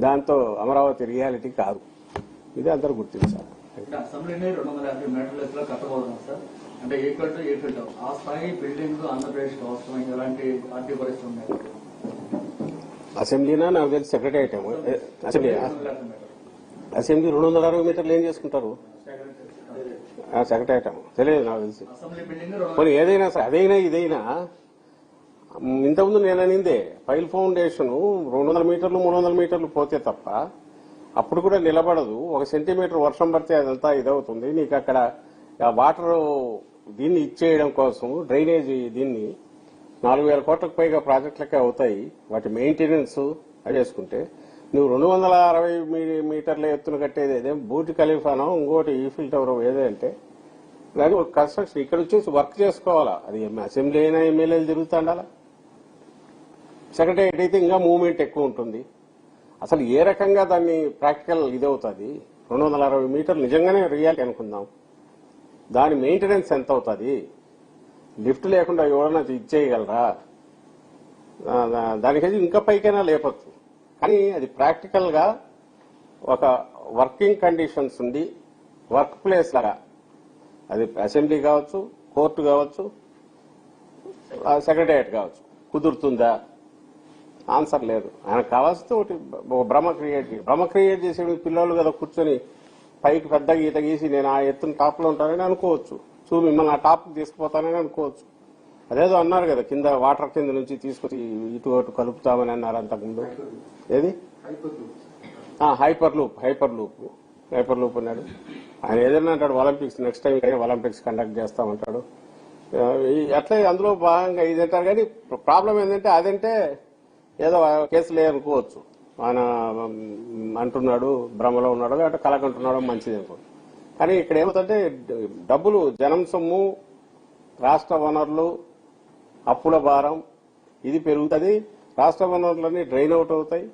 A: దాంతో అమరావతి రియాలిటీ కాదు, ఇది అందరూ గుర్తించాలి.
B: అసెంబ్లీని 250 మీటర్ల ఎత్తులో కట్టబోతున్నాం సార్. అంటే ఈక్వల్ టు ఈక్వల్ టు ఆ స్థాయి బిల్డింగ్ ఆంధ్రప్రదేశ్ అవసరం ఎలాంటి ఆర్థిక పరిస్థితి ఉన్నాయి?
A: అసెంబ్లీనా నాకు తెలిసి సెక్రటేరియట్ అసెంబ్లీ 260 మీటర్లు ఏం చేసుకుంటారు? సెక్రటేరియట్ తెలియదు నాకు తెలిసి. మరి ఏదైనా సరే అదైనా ఇదైనా ఇంతకుముందు నేను అనిందే ఫైల్ ఫౌండేషన్ 200 మీటర్లు 300 మీటర్లు పోతే తప్ప అప్పుడు కూడా నిలబడదు. 1 సెంటీమీటర్ వర్షం పడితే అదంతా ఇదవుతుంది. నీకు అక్కడ వాటర్ దీన్ని ఇచ్చేయడం కోసం డ్రైనేజీ దీన్ని 4,000 కోట్లకు పైగా ప్రాజెక్టులకే అవుతాయి. వాటి మెయింటెనెన్స్ అది చేసుకుంటే నువ్వు 260 మీటర్ల ఎత్తున కట్టేది ఏదే బూటి ఖలీఫానో ఇంకోటి ఈఫిల్ టవర్ ఏదే అంటే దాని ఒక కన్స్ట్రక్షన్ ఇక్కడ వచ్చేసి వర్క్ చేసుకోవాలా. అది అసెంబ్లీ అయినా ఎమ్మెల్యేలు తిరుగుతుండాలా. సెక్రటరియట్ అయితే ఇంకా మూవ్మెంట్ ఎక్కువ ఉంటుంది. అసలు ఏ రకంగా దాన్ని ప్రాక్టికల్ ఇదవుతుంది? 260 మీటర్లు నిజంగానే రియాలిటీ అనుకుందాం. దాని మెయింటెనెన్స్ ఎంత అవుతుంది? లిఫ్ట్ లేకుండా ఎవరైనా ఇచ్చేయగలరా? దానికైతే ఇంకా పైకైనా లేపొచ్చు. కానీ అది ప్రాక్టికల్ గా ఒక వర్కింగ్ కండిషన్స్ ఉండి వర్క్ ప్లేస్ లాగా, అది అసెంబ్లీ కావచ్చు, కోర్టు కావచ్చు, సెక్రటరియట్ కావచ్చు, కుదురుతుందా? ఆన్సర్ లేదు. ఆయనకు కావాల్సింది ఒకటి భ్రమ క్రియేట్ చేసే పిల్లలు కదా కూర్చొని పైకి పెద్ద గీత గీసి నేను ఆ ఎత్తున టాప్ లో ఉంటానని అనుకోవచ్చు. మిమ్మల్ని ఆ టాప్ తీసుకుపోతానని అనుకోవచ్చు. అదేదో అన్నారు కదా, కింద వాటర్ కింద నుంచి తీసుకొచ్చి ఇటు అటు కలుపుతామని అన్నారు అంతకుముందు. ఏది హైపర్ లూప్ అన్నాడు ఆయన. ఏదైనా అంటాడు olympics next time olympics conduct చేస్తామంటాడు. అట్లే అందులో భాగంగా ఇది అంటారు. కానీ ప్రాబ్లం ఏంటంటే అదంటే ఏదో కేసులే అనుకోవచ్చు. ఆయన అంటున్నాడు, భ్రమలో ఉన్నాడు, అంటే కలకంటున్నాడో మంచిది అనుకో. కానీ ఇక్కడ ఏమవుతుందంటే డబ్బులు, జనం సొమ్ము, రాష్ట్ర వనరులు, అప్పుల భారం ఇది పెరుగుతుంది. రాష్ట్ర వనరులన్నీ డ్రైన్ అవుట్ అవుతాయి.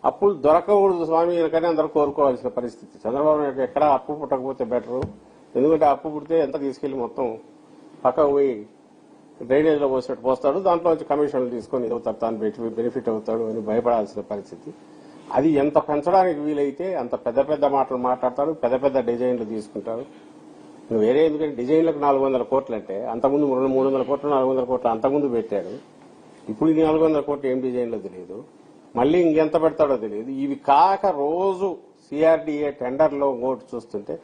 A: అప్పులు దొరకకూడదు స్వామి కానీ అందరూ కోరుకోవాల్సిన పరిస్థితి. చంద్రబాబు నాయుడు ఎక్కడ అప్పు పుట్టకపోతే బెటరు. ఎందుకంటే అప్పు పుడితే ఎంత తీసుకెళ్లి మొత్తం పక్కకు పోయి డ్రైనేజ్ లో పోసినట్టు పోస్తాడు. దాంట్లో వచ్చి కమిషన్లు తీసుకొని అవుతాడు, తాను బెనిఫిట్ అవుతాడు అని భయపడాల్సిన పరిస్థితి. అది ఎంత పెంచడానికి వీలైతే అంత పెద్ద పెద్ద మాటలు మాట్లాడతాడు, పెద్ద పెద్ద డిజైన్లు తీసుకుంటారు. వేరే ఎందుకంటే డిజైన్లకు 400 కోట్లు అంటే అంతకుముందు 300 కోట్లు 400 కోట్లు అంతకుముందు పెట్టాడు. ఇప్పుడు ఈ 400 కోట్లు ఏం డిజైన్లో తెలియదు. మళ్ళీ ఇంకెంత పెడతాడో తెలియదు. ఇవి కాక రోజు సిఆర్డీఏ టెండర్లో ఇంకోటి చూస్తుంటే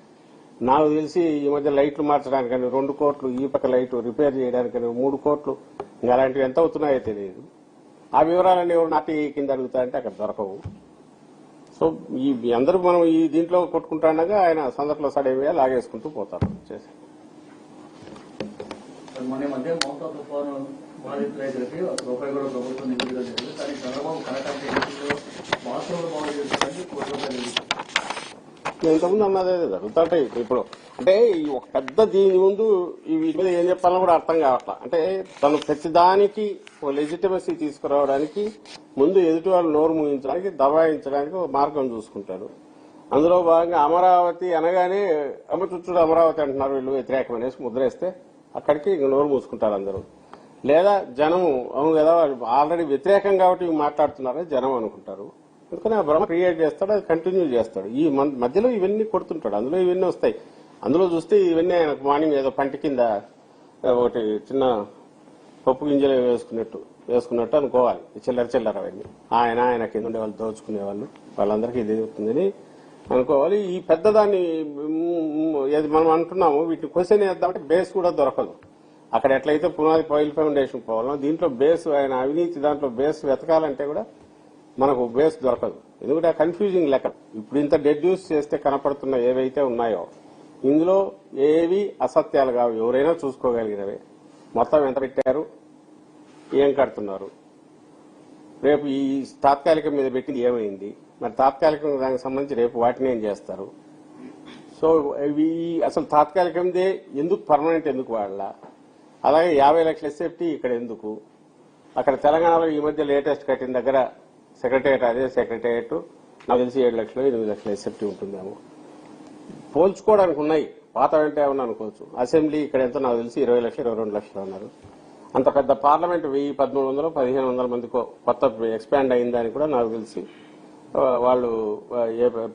A: నాకు తెలిసి ఈ మధ్య లైట్లు మార్చడానికని 2 కోట్లు, ఈ పక్క లైట్ రిపేర్ చేయడానికని 3 కోట్లు, ఇంకా అలాంటివి ఎంత అవుతున్నాయో తెలియదు. ఆ వివరాలన్నీ ఎవరు నాటి కింద అడుగుతారంటే అక్కడ దొరకవు. సో ఈ అందరూ మనం ఈ దీంట్లో కొట్టుకుంటాండగా ఆయన సందర్భంలో సడేవిగా లాగేసుకుంటూ పోతారు.
B: మొన్న మధ్య మమతా తుఫాను బాధితుల దగ్గరికి రూపాయి కూడా ప్రభుత్వం నిధులుగా జరిగింది. కానీ చంద్రబాబు కనకాంటి ఎన్నికల్లో వాస్తవాలు బాగు చేసుకోవడానికి ₹1
A: ఇంతకుముందు అన్నదే జరుగుతుంటాయి. ఇప్పుడు అంటే ఈ ఒక పెద్ద దీని ముందు వీటి మీద ఏం చెప్పాలని కూడా అర్థం కావట్లా. అంటే తను ప్రతిదానికి లెజిటిమసీ తీసుకురావడానికి ముందు ఎదుటి వాళ్ళు నోరు ముగించడానికి, దబాయించడానికి ఒక మార్గం చూసుకుంటారు. అందులో భాగంగా అమరావతి అనగానే అమ్మచుచ్చుడు అమరావతి అంటున్నారు వీళ్ళు, వ్యతిరేకమనేసి ముద్రేస్తే అక్కడికి నోరు మూసుకుంటారు అందరూ. లేదా జనము అవును కదా ఆల్రెడీ వ్యతిరేకం కాబట్టి మాట్లాడుతున్నారని జనం అనుకుంటారు. అందుకని ఆ భ్రమ క్రియేట్ చేస్తాడు, అది కంటిన్యూ చేస్తాడు. ఈ మధ్యలో ఇవన్నీ కొడుతుంటాడు. అందులో ఇవన్నీ వస్తాయి. అందులో చూస్తే ఇవన్నీ ఆయనకు మార్నింగ్ ఏదో పంటి కింద ఒకటి చిన్న పప్పు గింజలు వేసుకున్నట్టు అనుకోవాలి. చిల్లర అవన్నీ ఆయన కింద ఉండే వాళ్ళు దోచుకునేవాళ్ళు, వాళ్ళందరికీ ఇది అవుతుందని అనుకోవాలి. ఈ పెద్దదాన్ని ఏది మనం అంటున్నాము వీటిని క్వశ్చన్ చేద్దామంటే బేస్ కూడా దొరకదు. అక్కడ ఎట్లయితే పునాది ఆయిల్ ఫౌండేషన్ పోవాలో దీంట్లో బేస్, ఆయన అవినీతి దాంట్లో బేస్ వెతకాలంటే కూడా మనకు బేస్ దొరకదు. ఎందుకంటే కన్ఫ్యూజింగ్ లెక్క. ఇప్పుడు ఇంత డెడ్యూస్ చేస్తే కనపడుతున్న ఏవైతే ఉన్నాయో ఇందులో ఏవి అసత్యాలు కావు, ఎవరైనా చూసుకోగలిగినవే. మొత్తం ఎంత పెట్టారు, ఏం కడుతున్నారు, రేపు ఈ తాత్కాలికం మీద పెట్టింది ఏమైంది, మరి తాత్కాలికం దానికి సంబంధించి రేపు వాటిని ఏం చేస్తారు. సో ఇవి అసలు తాత్కాలికందే ఎందుకు, పర్మనెంట్ ఎందుకు వాడాలా, అలాగే 50 లక్షల ఎస్ఎఫ్టీ ఇక్కడ ఎందుకు, అక్కడ తెలంగాణలో ఈ మధ్య లేటెస్ట్ కట్టిన దగ్గర సెక్రటరియట్, అదే సెక్రటరియట్ నాకు తెలిసి 7 లక్షలు 8 లక్షల ఎస్ఎఫ్టీ ఉంటుందేమో. పోల్చుకోవడానికి ఉన్నాయి, పాత వెంట ఏమన్నా అనుకోవచ్చు. అసెంబ్లీ ఇక్కడ ఎంత నాకు తెలిసి 20 లక్షలు 22 లక్షలు అన్నారు. అంత పెద్ద పార్లమెంట్ 1300 1500 మందికో కొత్త ఎక్స్పాండ్ అయిందని కూడా నాకు తెలిసి వాళ్ళు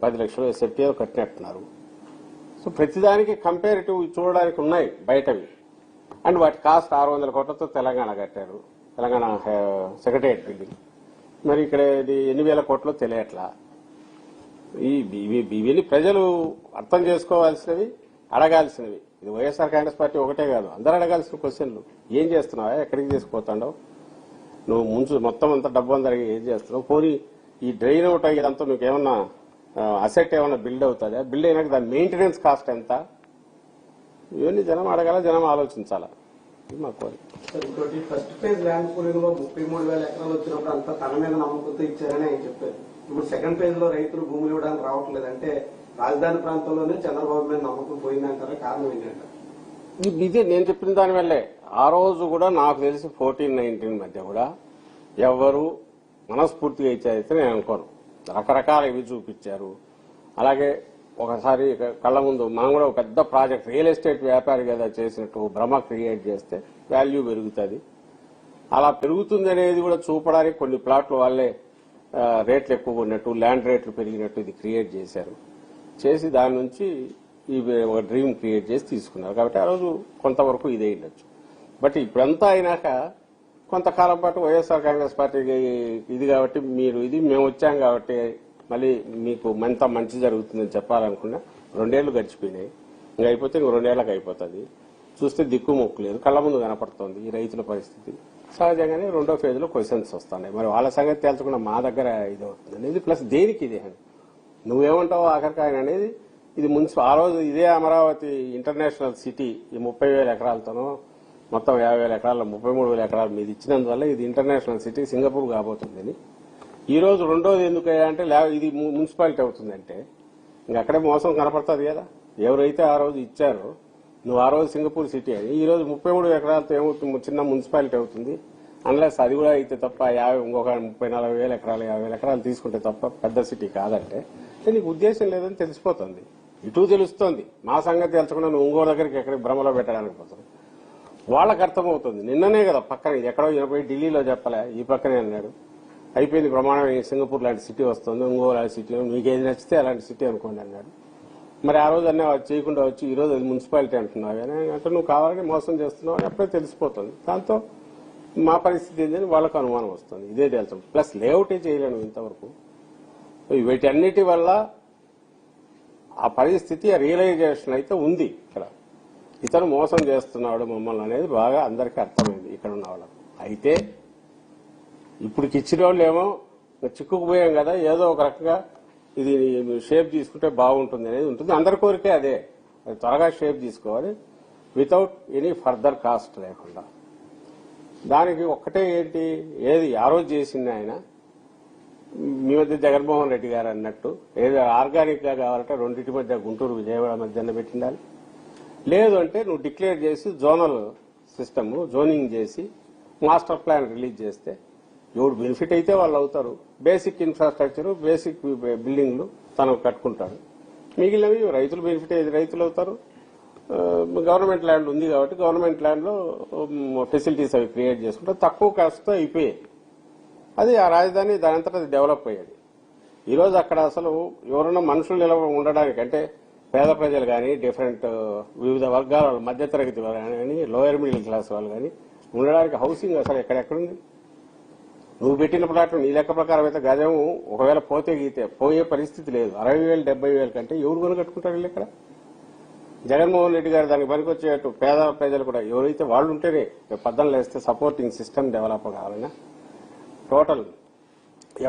A: 10 లక్షలు ఎస్ఎఫ్టీ కట్టినట్టున్నారు. సో ప్రతిదానికి కంపారిటివ్ చూడడానికి ఉన్నాయి బయటవి. అండ్ వాటి కాస్ట్ 600 కోట్లతో తెలంగాణ కట్టారు, తెలంగాణ సెక్రటరియట్ బిల్డింగ్. మరి ఇక్కడ ఇది ఎన్ని వేల కోట్లు తెలియట్లా. ఇవన్నీ ప్రజలు అర్థం చేసుకోవాల్సినవి, అడగాల్సినవి. ఇది వైఎస్ఆర్ కాంగ్రెస్ పార్టీ ఒకటే కాదు, అందరూ అడగాల్సిన క్వశ్చన్లు. ఏం చేస్తున్నావా, ఎక్కడికి తీసుకుపోతాండవు నువ్వు, ముంచు మొత్తం అంతా డబ్బు అందరికి ఏం చేస్తున్నావు, పోనీ ఈ డ్రైన్ అవుట్ అయ్యేదంతా మీకు ఏమన్నా అసెట్ ఏమన్నా బిల్డ్ అవుతుందా, బిల్డ్ అయినాక దాని మెయింటెనెన్స్ కాస్ట్ ఎంత, ఇవన్నీ జనం అడగాల, జనం ఆలోచించాలా. ఇది మా కోరిక.
C: సార్ ఇంకోటి ఫస్ట్ ఫేజ్ ల్యాండ్ పూలింగ్ లో 33,000 ఎకరాలు వచ్చినప్పుడు అంతా తన మీద నమ్మకంతో ఇచ్చారని ఆయన చెప్పారు. ఇప్పుడు సెకండ్ ఫేజ్ లో రైతులు భూములు ఇవ్వడానికి రావట్లేదు అంటే రాజధాని ప్రాంతంలోనే చంద్రబాబు మీద నమ్మకం పోయిందంటారా? కారణం ఏంటంటే
A: ఇదే నేను చెప్పిన దానివల్లే. ఆ రోజు కూడా నాకు తెలిసి 14-19 మధ్య కూడా ఎవరు మనస్ఫూర్తిగా ఇచ్చారైతే నేను అనుకోను. రకరకాల ఇవి చూపించారు. అలాగే ఒకసారి కళ్ళ ముందు మనం కూడా ఒక పెద్ద ప్రాజెక్ట్ రియల్ ఎస్టేట్ వ్యాపారి కదా చేసినట్టు భ్రమ క్రియేట్ చేస్తే వాల్యూ పెరుగుతుంది. అలా పెరుగుతుంది అనేది కూడా చూపడానికి కొన్ని ప్లాట్లు వాళ్ళే రేట్లు ఎక్కువ ఉన్నట్టు, ల్యాండ్ రేట్లు పెరిగినట్టు ఇది క్రియేట్ చేశారు. చేసి దాని నుంచి ఈ ఒక డ్రీమ్ క్రియేట్ చేసి తీసుకున్నారు. కాబట్టి ఆ రోజు కొంతవరకు ఇదే ఉండొచ్చు. బట్ ఇప్పుడంతా అయినాక కొంతకాలం పాటు వైఎస్ఆర్ కాంగ్రెస్ పార్టీకి ఇది కాబట్టి మీరు ఇది మేము వచ్చాం కాబట్టి మళ్ళీ మీకు ఎంత మంచి జరుగుతుందని చెప్పాలనుకున్నా 2 ఏళ్లు గడిచిపోయినాయి. ఇంకా అయిపోతే ఇంక 2 ఏళ్లకు అయిపోతుంది. చూస్తే దిక్కు మొక్కు లేదు, కళ్ళ ముందు కనపడుతోంది ఈ రైతుల పరిస్థితి. సహజంగానే 2వ ఫేజ్ లో క్వశ్చన్స్ వస్తున్నాయి. మరి వాళ్ళ సంగతి తేల్చకుండా మా దగ్గర ఇది అవుతుంది అనేది ప్లస్ దేనికి ఇది నువ్వేమంటావు ఆఖరికి ఆయన అనేది ఇది ఆ రోజు ఇదే అమరావతి ఇంటర్నేషనల్ సిటీ ఈ 30,000 ఎకరాలతోనో మొత్తం 50,000 ఎకరాల 33,000 ఎకరాలు మీద ఇచ్చినందువల్ల ఇది ఇంటర్నేషనల్ సిటీ సింగపూర్ కాబోతుందని. ఈ రోజు రెండోది ఎందుకయ్యా అంటే ఇది మున్సిపాలిటీ అవుతుందంటే ఇంక అక్కడే మోసం కనపడుతుంది కదా. ఎవరైతే ఆ రోజు ఇచ్చారో నువ్వు ఆ రోజు సింగపూర్ సిటీ అని ఈ రోజు 33 ఎకరాలతో ఏమవుతుంది, చిన్న మున్సిపాలిటీ అవుతుంది. అన్లెస్ అది కూడా అయితే తప్ప ఇంకొక 30,000-40,000 ఎకరాలు 50,000 ఎకరాలు తీసుకుంటే తప్ప పెద్ద సిటీ కాదంటే నీకు ఉద్దేశం లేదని తెలిసిపోతుంది. ఇటు తెలుస్తోంది. మా సంగతి తెలుసుకున్నా నువ్వు ఇంకో దగ్గరికి ఎక్కడికి భ్రమలో పెట్టడానికి పోతుంది. వాళ్ళకి అర్థమవుతుంది. నిన్ననే కదా పక్కన ఎక్కడో 20 ఢిల్లీలో చెప్పలే, ఈ పక్కనే అన్నాడు. అయిపోయింది ప్రమాణం, సింగపూర్ లాంటి సిటీ వస్తుంది, ఇంకో లాంటి సిటీ మీకు ఏది నచ్చితే అలాంటి సిటీ అనుకోండి అన్నాడు. మరి ఆ రోజు అన్నీ చేయకుండా వచ్చి ఈ రోజు అది మున్సిపాలిటీ అంటున్నావు అని అంటే నువ్వు కావాలని మోసం చేస్తున్నావు అని అప్పుడే తెలిసిపోతుంది. దాంతో మా పరిస్థితి ఏంటని వాళ్ళకు అనుమానం వస్తుంది. ఇదే తెలుసు. ప్లస్ లేఅవుటే చేయలేను ఇంతవరకు. వీటన్నిటి వల్ల ఆ పరిస్థితి రియలైజేషన్ అయితే ఉంది. ఇక్కడ ఇతను మోసం చేస్తున్నాడు మమ్మల్ని అనేది బాగా అందరికీ అర్థమైంది ఇక్కడ ఉన్న వాళ్ళకు. అయితే ఇప్పుడు ఇచ్చిన వాళ్ళు ఏమో చిక్కుకుపోయాం కదా, ఏదో ఒక రకంగా ఇది షేప్ తీసుకుంటే బాగుంటుంది అనేది ఉంటుంది. అందరి కోరికే అదే, అది త్వరగా షేప్ తీసుకోవాలి వితౌట్ ఎనీ ఫర్దర్ కాస్ట్ లేకుండా. దానికి ఒక్కటే ఏంటి, ఏది ఆ రోజు చేసింది ఆయన మీ మధ్య జగన్మోహన్ రెడ్డి గారు అన్నట్టు ఏదో ఆర్గానిక్ గా కావాలంటే రెండింటి మధ్య గుంటూరు విజయవాడ మధ్య పెట్టిండాలి. లేదు అంటే నువ్వు డిక్లేర్ చేసి జోనల్ సిస్టమ్ జోనింగ్ చేసి మాస్టర్ ప్లాన్ రిలీజ్ చేస్తే ఎవరు బెనిఫిట్ అయితే వాళ్ళు అవుతారు. బేసిక్ ఇన్ఫ్రాస్ట్రక్చర్ బేసిక్ బిల్డింగ్లు తనకు కట్టుకుంటాడు. మిగిలినవి రైతులు బెనిఫిట్ అయ్యేది రైతులు అవుతారు. గవర్నమెంట్ ల్యాండ్ ఉంది కాబట్టి గవర్నమెంట్ ల్యాండ్ లో ఫెసిలిటీస్ అవి క్రియేట్ చేసుకుంటే తక్కువ కాస్ట్తో అయిపోయాయి. అది ఆ రాజధాని దానంతటా డెవలప్ అయ్యేది. ఈరోజు అక్కడ అసలు ఎవరైనా మనుషులు నిలవ ఉండడానికి అంటే పేద ప్రజలు కానీ డిఫరెంట్ వివిధ వర్గాల వాళ్ళు మధ్యతరగతి వాళ్ళు కానీ లోయర్ మిడిల్ క్లాస్ వాళ్ళు కానీ ఉండడానికి హౌసింగ్ అసలు ఎక్కడెక్కడుంది. నువ్వు పెట్టిన ప్లాట్లు నీ లెక్క ప్రకారం అయితే గజం ఒకవేళ పోతే గీతే పోయే పరిస్థితి లేదు. 60,000 70,000 కంటే ఎవరు కొని కట్టుకుంటారు వీళ్ళు ఇక్కడ. జగన్మోహన్ రెడ్డి గారు దానికి పనికొచ్చేట్టు పేద ప్రజలు కూడా ఎవరైతే వాళ్ళు ఉంటేనే పద్దనలు వేస్తే సపోర్టింగ్ సిస్టమ్ డెవలప్ కావాలన్నా, total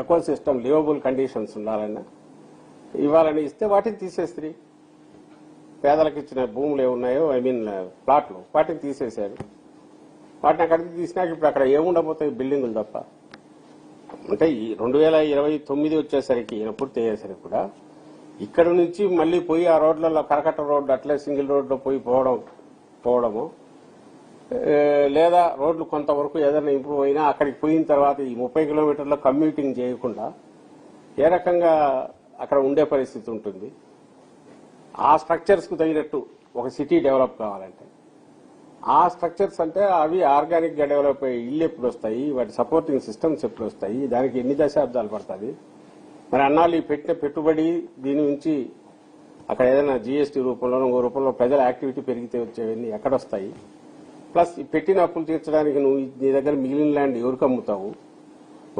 A: eco system liveable conditions ఉండాలన్నా ఇవ్వాలని ఇస్తే వాటిని తీసేస్త్రీ. పేదలకు ఇచ్చిన భూములు ఏమున్నాయో ప్లాట్లు వాటిని తీసేశారు. వాటిని అక్కడికి తీసినాక ఇప్పుడు అక్కడ ఏముండబోతాయి బిల్డింగులు తప్ప. అంటే ఈ 2029 వచ్చేసరికి ఈయన పూర్తి అయ్యేసరికి కూడా ఇక్కడ నుంచి మళ్లీ పోయి ఆ రోడ్లలో కరకట్ట రోడ్డు అట్లే సింగిల్ రోడ్లో పోవడము లేదా రోడ్లు కొంతవరకు ఏదైనా ఇంప్రూవ్ అయినా అక్కడికి పోయిన తర్వాత ఈ 30 కిలోమీటర్ల కమ్యూటింగ్ చేయకుండా ఏ రకంగా అక్కడ ఉండే పరిస్థితి ఉంటుంది. ఆ స్ట్రక్చర్స్ కు తగినట్టు ఒక సిటీ డెవలప్ కావాలంటే ఆ స్ట్రక్చర్స్ అంటే అవి ఆర్గానిక్ గా డెవలప్ అయ్యే ఇల్లు ఎప్పుడు వస్తాయి, వాటి సపోర్టింగ్ సిస్టమ్స్ ఎప్పుడు వస్తాయి, దానికి ఎన్ని దశాబ్దాలు పడుతుంది. మరి అన్నాళ్ళు ఈ పెట్టిన పెట్టుబడి దీని నుంచి అక్కడ ఏదైనా జీఎస్టీ రూపంలో ఇంకో రూపంలో ప్రజల యాక్టివిటీ పెరిగితే వచ్చేవన్నీ ఎక్కడొస్తాయి. ప్లస్ పెట్టిన అప్పులు తీర్చడానికి నువ్వు నీ దగ్గర మిగిలిన ల్యాండ్ ఎవరికి అమ్ముతావు.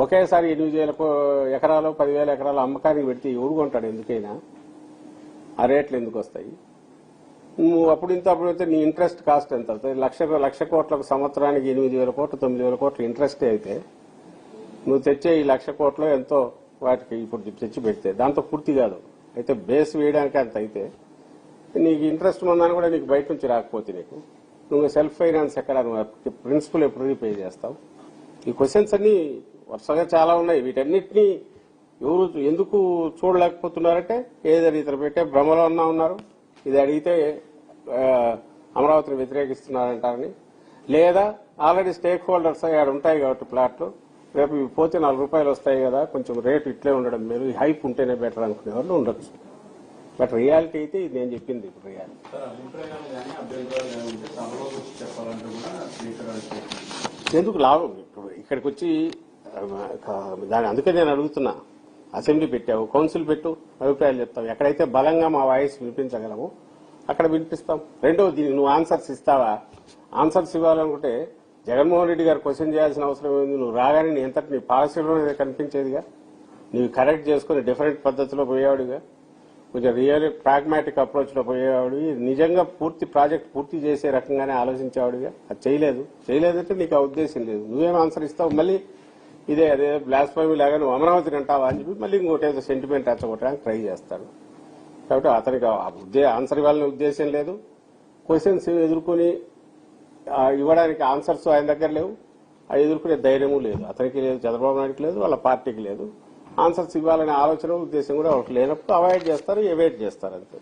A: ఒకేసారి 8,000 ఎకరాలు 10,000 ఎకరాలు అమ్మకానికి పెడితే ఎవరు కొంటాడు ఎందుకైనా. ఆ రేట్లు ఎందుకు వస్తాయి. నువ్వు అప్పుడు అయితే నీ ఇంట్రెస్ట్ కాస్ట్ ఎంత అవుతుంది. 1,00,000 కోట్లకు సంవత్సరానికి 8,000 కోట్లు 9,000 కోట్లు ఇంట్రెస్ట్ అయితే నువ్వు తెచ్చే ఈ 1,00,000 కోట్లు ఎంతో వాటికి ఇప్పుడు తెచ్చి పెడితే దాంతో పూర్తి కాదు. అయితే బేస్ వేయడానికి అంత అయితే నీకు ఇంట్రెస్ట్ ఉందని కూడా నీకు బయట నుంచి రాకపోతే నీకు నువ్వు సెల్ఫ్ ఫైనాన్స్ ఎక్కడ ప్రిన్సిపల్ ఎప్పుడు రీపే చేస్తావు? ఈ క్వశ్చన్స్ అన్ని వరుసగా చాలా ఉన్నాయి. వీటన్నిటినీ ఎవరు ఎందుకు చూడలేకపోతున్నారంటే ఏదో ఇతరు పెట్టే భ్రమలో ఉన్నారు. ఇది అడిగితే అమరావతిని వ్యతిరేకిస్తున్నారంటారని, లేదా ఆల్రెడీ స్టేక్ హోల్డర్స్ అక్కడ ఉంటాయి కాబట్టి ప్లాట్లు రేపు ఇవి పోతే ₹4 వస్తాయి కదా, కొంచెం రేటు ఇట్లే ఉండడం మేలు, హైప్ ఉంటేనే బెటర్ అనుకునే వాళ్ళు ఉండొచ్చు. బట్ రియాలిటీ అయితే ఇది నేను చెప్పింది ఇప్పుడు రియాలిటీ.
B: అభిప్రాయాలు కానీ అభ్యంతరాలు కానీ ఉంటే సభలో చెప్పాలంటే కూడా స్పీకర్
A: ఎందుకు లాభం? ఇప్పుడు ఇక్కడికి వచ్చి దాని అందుకే నేను అడుగుతున్నా, అసెంబ్లీ పెట్టావు, కౌన్సిల్ పెట్టు, అభిప్రాయాలు చెప్తావు. ఎక్కడైతే బలంగా మా వాయిస్ వినిపించగలము అక్కడ వినిపిస్తాం. రెండోది, దీనికి నువ్వు ఆన్సర్స్ ఇస్తావా? ఆన్సర్స్ ఇవ్వాలనుకుంటే జగన్మోహన్ రెడ్డి గారు క్వశ్చన్ చేయాల్సిన అవసరం ఏంది? నువ్వు రాగానే నీ ఎంతటి నీ పాలసీలోనే కనిపించేదిగా, నీవు కరెక్ట్ చేసుకుని డిఫరెంట్ పద్ధతిలో పోయేవాడుగా, కొంచెం రియల్ ప్రాగ్మాటిక్ అప్రోచ్ లో పోయేవాడు, నిజంగా ప్రాజెక్ట్ పూర్తి చేసే రకంగానే ఆలోచించేవాడుగా. అది చేయలేదంటే నీకు ఆ ఉద్దేశం లేదు. నువ్వేం ఆన్సర్ ఇస్తావు? మళ్ళీ అదే బ్లాస్ఫమీ లాగా నువ్వు అమరావతిని అంటావా అని చెప్పి మళ్ళీ ఇంకోటి ఏదో సెంటిమెంట్ రెచ్చగొట్టడానికి ట్రై చేస్తాడు. కాబట్టి అతనికి ఆన్సర్ ఇవ్వాలనే ఉద్దేశం లేదు. క్వశ్చన్స్ ఎదుర్కొని ఇవ్వడానికి ఆన్సర్స్ ఆయన దగ్గర లేవు. అది ఎదుర్కొనే ధైర్యము లేదు అతనికి, లేదు చంద్రబాబు నాయుడుకి, లేదు వాళ్ళ పార్టీకి లేదు. ఆన్సర్స్ ఇవ్వాలనే ఆలోచన ఉద్దేశం కూడా వాళ్ళకి లేనప్పుడు అవాయిడ్ చేస్తారు, ఎవేట్ చేస్తారు అంతే.